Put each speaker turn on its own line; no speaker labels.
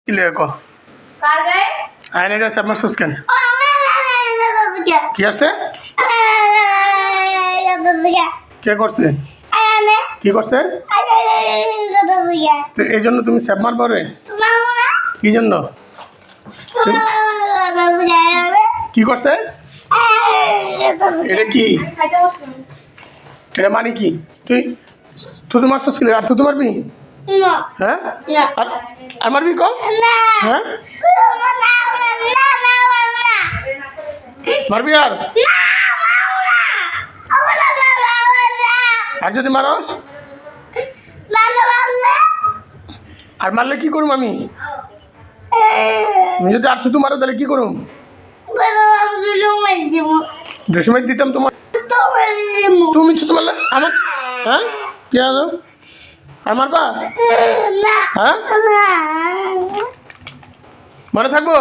লেখো
কার গায়ে
আয়নাটা সাব মারছস কেন কি আছে কে করছে কি করছে তো এই জন্য তুমি সাব মারবো রে কি জন্য কি করছে এটা কি
খাইতে বসলাম
এটা মানে কি তুই থুতু মারছস কি আর থুতু মারবি হ্যাঁ আর আর মারবি কম হ্যাঁ মারবি আর যদি মারস আর মারলে কি করুম আমি তুমি যদি আর থুতু মারো তাহলে কি করুম দুসময় দিতাম তোমার তুমি থুতু মারলে আমার হ্যাঁ কি আর মারবা হ্যাঁ মনে থাকবো